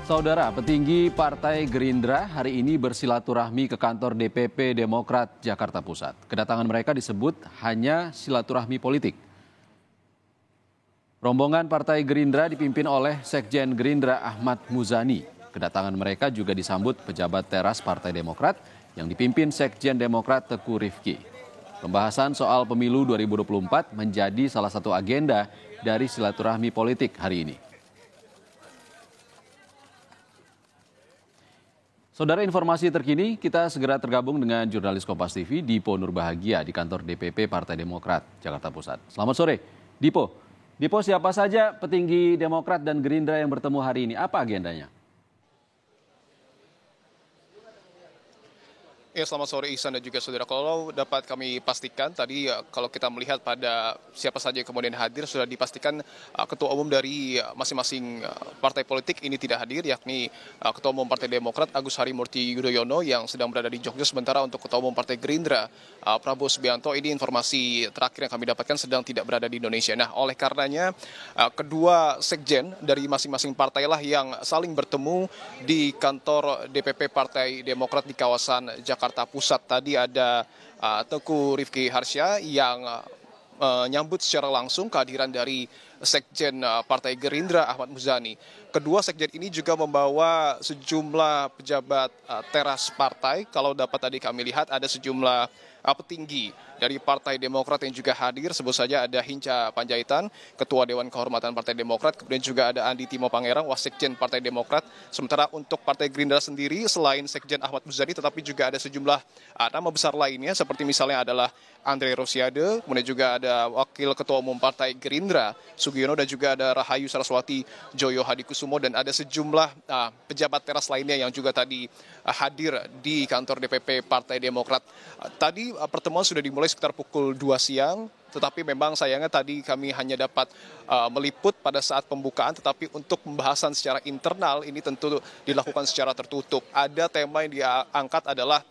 Saudara, petinggi Partai Gerindra hari ini bersilaturahmi ke kantor DPP Demokrat Jakarta Pusat. Kedatangan mereka disebut hanya silaturahmi politik. Rombongan Partai Gerindra dipimpin oleh Sekjen Gerindra Ahmad Muzani. Kedatangan mereka juga disambut pejabat teras Partai Demokrat yang dipimpin Sekjen Demokrat Teguh Rifki. Pembahasan soal pemilu 2024 menjadi salah satu agenda dari silaturahmi politik hari ini. Saudara, informasi terkini, kita segera tergabung dengan jurnalis Kompas TV, Dipo Nurbahagia di kantor DPP Partai Demokrat, Jakarta Pusat. Selamat sore, Dipo. Dipo, siapa saja petinggi Demokrat dan Gerindra yang bertemu hari ini? Apa agendanya? Ya, selamat sore Ihsan dan juga saudara. Kalau dapat kami pastikan tadi kalau kita melihat pada siapa saja yang kemudian hadir, sudah dipastikan ketua umum dari masing-masing partai politik ini tidak hadir, yakni ketua umum Partai Demokrat Agus Harimurti Yudhoyono yang sedang berada di Jogja, sementara untuk ketua umum Partai Gerindra Prabowo Subianto, ini informasi terakhir yang kami dapatkan sedang tidak berada di Indonesia. Nah, oleh karenanya kedua sekjen dari masing-masing partai lah yang saling bertemu di kantor DPP Partai Demokrat di kawasan Jakarta Pusat. Tadi ada Teguh Rifki Harsya yang menyambut secara langsung kehadiran dari Sekjen Partai Gerindra Ahmad Muzani. Kedua sekjen ini juga membawa sejumlah pejabat teras partai. Kalau dapat tadi kami lihat ada sejumlah petinggi dari Partai Demokrat yang juga hadir. Sebut saja ada Hinca Panjaitan, Ketua Dewan Kehormatan Partai Demokrat, kemudian juga ada Andi Timo Pangerang, Wasekjen Partai Demokrat. Sementara untuk Partai Gerindra sendiri, selain Sekjen Ahmad Muzani, tetapi juga ada sejumlah nama besar lainnya, seperti misalnya adalah Andre Rosiade, kemudian juga ada Wakil Ketua Umum Partai Gerindra Sugiono, dan juga ada Rahayu Saraswati Joyo Hadikusumo, dan ada sejumlah pejabat teras lainnya yang juga tadi hadir di kantor DPP Partai Demokrat. Tadi pertemuan sudah dimulai sekitar pukul 2 siang, tetapi memang sayangnya tadi kami hanya dapat meliput pada saat pembukaan, tetapi untuk pembahasan secara internal ini tentu dilakukan secara tertutup. Ada tema yang diangkat adalah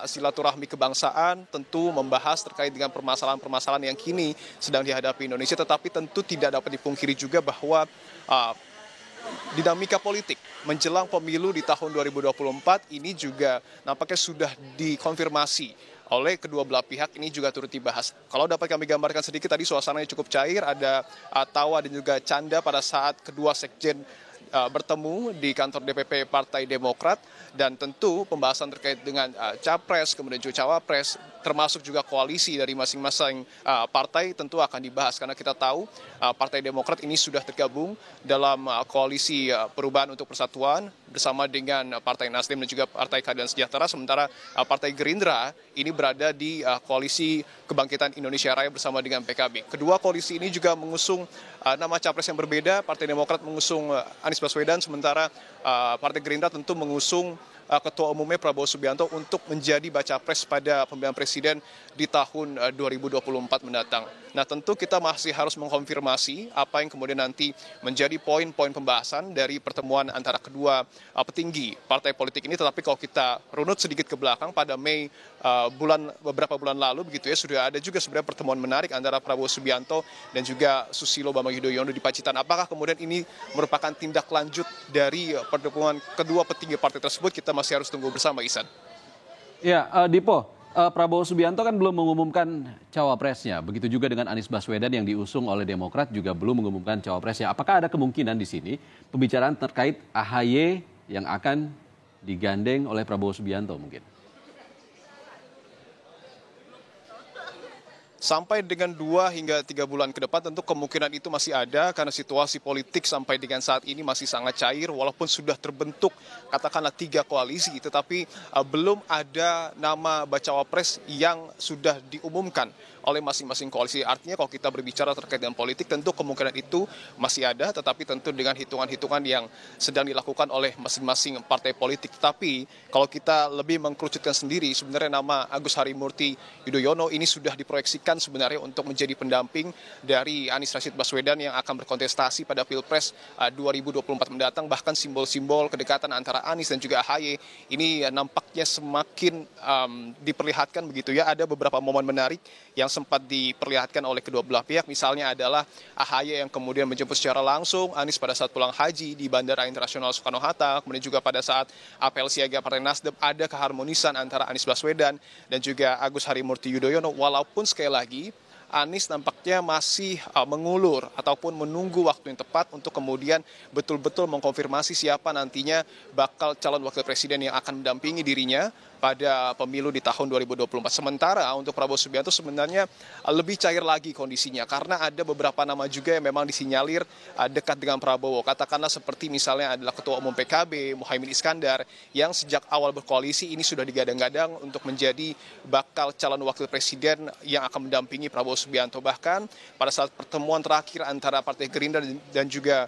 silaturahmi kebangsaan, tentu membahas terkait dengan permasalahan-permasalahan yang kini sedang dihadapi Indonesia, tetapi tentu tidak dapat dipungkiri juga bahwa dinamika politik menjelang pemilu di tahun 2024 ini juga nampaknya sudah dikonfirmasi oleh kedua belah pihak, ini juga turut dibahas. Kalau dapat kami gambarkan sedikit, tadi suasananya cukup cair, ada tawa dan juga canda pada saat kedua sekjen bertemu di kantor DPP Partai Demokrat, dan tentu pembahasan terkait dengan capres, kemudian juga cawapres, termasuk juga koalisi dari masing-masing partai tentu akan dibahas, karena kita tahu Partai Demokrat ini sudah tergabung dalam koalisi Perubahan untuk Persatuan bersama dengan Partai Nasdem dan juga Partai Keadilan Sejahtera, sementara Partai Gerindra ini berada di koalisi Kebangkitan Indonesia Raya bersama dengan PKB. Kedua koalisi ini juga mengusung nama capres yang berbeda. Partai Demokrat mengusung Anies Baswedan, sementara Partai Gerindra tentu mengusung Ketua Umumnya Prabowo Subianto untuk menjadi baca pres pada pemilihan presiden di tahun 2024 mendatang. Nah, tentu kita masih harus mengkonfirmasi apa yang kemudian nanti menjadi poin-poin pembahasan dari pertemuan antara kedua petinggi partai politik ini. Tetapi kalau kita runut sedikit ke belakang, pada Mei beberapa bulan lalu begitu ya, sudah ada juga sebenarnya pertemuan menarik antara Prabowo Subianto dan juga Susilo Bambang Yudhoyono di Pacitan. Apakah kemudian ini merupakan tindak lanjut dari pertemuan kedua petinggi partai tersebut? Kita masih harus tunggu bersama, Ihsan. Ya, Dipo, Prabowo Subianto kan belum mengumumkan cawapresnya. Begitu juga dengan Anies Baswedan yang diusung oleh Demokrat juga belum mengumumkan cawapresnya. Apakah ada kemungkinan di sini pembicaraan terkait AHY yang akan digandeng oleh Prabowo Subianto mungkin? Sampai dengan 2 hingga 3 bulan ke depan tentu kemungkinan itu masih ada, karena situasi politik sampai dengan saat ini masih sangat cair, walaupun sudah terbentuk katakanlah 3 koalisi, tetapi belum ada nama bacawa pres yang sudah diumumkan oleh masing-masing koalisi. Artinya kalau kita berbicara terkait dengan politik, tentu kemungkinan itu masih ada, tetapi tentu dengan hitungan-hitungan yang sedang dilakukan oleh masing-masing partai politik. Tetapi kalau kita lebih mengkerucutkan sendiri, sebenarnya nama Agus Harimurti Yudhoyono ini sudah diproyeksikan sebenarnya untuk menjadi pendamping dari Anies Rashid Baswedan yang akan berkontestasi pada Pilpres 2024 mendatang. Bahkan simbol-simbol kedekatan antara Anies dan juga AHY ini nampaknya semakin diperlihatkan begitu ya. Ada beberapa momen menarik yang yang sempat diperlihatkan oleh kedua belah pihak misalnya adalah AHY yang kemudian menjemput secara langsung Anies pada saat pulang haji di Bandara Internasional Soekarno-Hatta, kemudian juga pada saat apel siaga Partai Nasdem ada keharmonisan antara Anies Baswedan dan juga Agus Harimurti Yudhoyono, walaupun sekali lagi Anies nampaknya masih mengulur ataupun menunggu waktu yang tepat untuk kemudian betul-betul mengkonfirmasi siapa nantinya bakal calon wakil presiden yang akan mendampingi dirinya pada pemilu di tahun 2024. Sementara untuk Prabowo Subianto sebenarnya lebih cair lagi kondisinya karena ada beberapa nama juga yang memang disinyalir dekat dengan Prabowo. Katakanlah seperti misalnya adalah Ketua Umum PKB, Muhaimin Iskandar, yang sejak awal berkoalisi ini sudah digadang-gadang untuk menjadi bakal calon wakil presiden yang akan mendampingi Prabowo Subianto. Bahkan pada saat pertemuan terakhir antara Partai Gerindra dan juga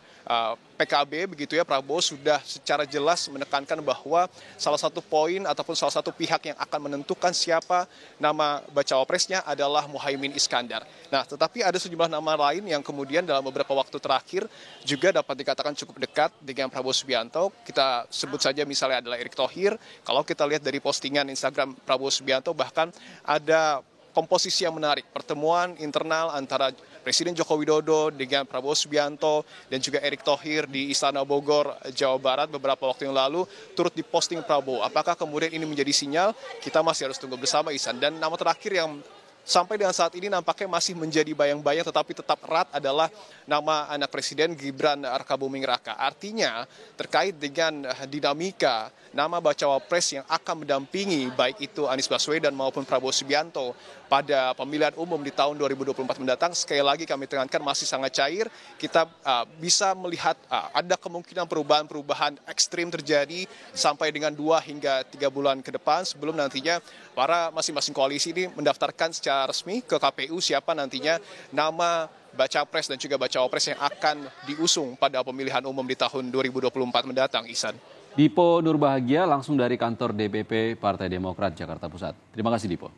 PKB begitu ya, Prabowo sudah secara jelas menekankan bahwa salah satu poin ataupun salah satu pihak yang akan menentukan siapa nama bacawa presnya adalah Muhaimin Iskandar. Nah, tetapi ada sejumlah nama lain yang kemudian dalam beberapa waktu terakhir juga dapat dikatakan cukup dekat dengan Prabowo Subianto. Kita sebut saja misalnya adalah Erick Thohir. Kalau kita lihat dari postingan Instagram Prabowo Subianto bahkan ada komposisi yang menarik, pertemuan internal antara Presiden Joko Widodo dengan Prabowo Subianto dan juga Erick Thohir di Istana Bogor, Jawa Barat beberapa waktu yang lalu turut diposting Prabowo. Apakah kemudian ini menjadi sinyal? Kita masih harus tunggu bersama, Ihsan. Dan nama terakhir yang sampai dengan saat ini nampaknya masih menjadi bayang-bayang tetapi tetap erat adalah nama anak Presiden Gibran Rakabuming Raka. Artinya terkait dengan dinamika nama bacawa pres yang akan mendampingi baik itu Anies Baswedan maupun Prabowo Subianto pada pemilihan umum di tahun 2024 mendatang, sekali lagi kami tekankan masih sangat cair. Kita bisa melihat ada kemungkinan perubahan-perubahan ekstrim terjadi sampai dengan 2 hingga 3 bulan ke depan sebelum nantinya para masing-masing koalisi ini mendaftarkan secara resmi ke KPU siapa nantinya nama baca pres dan juga bacawa pres yang akan diusung pada pemilihan umum di tahun 2024 mendatang, Ihsan. Dipo Nurbahagia langsung dari kantor DPP Partai Demokrat Jakarta Pusat. Terima kasih Dipo.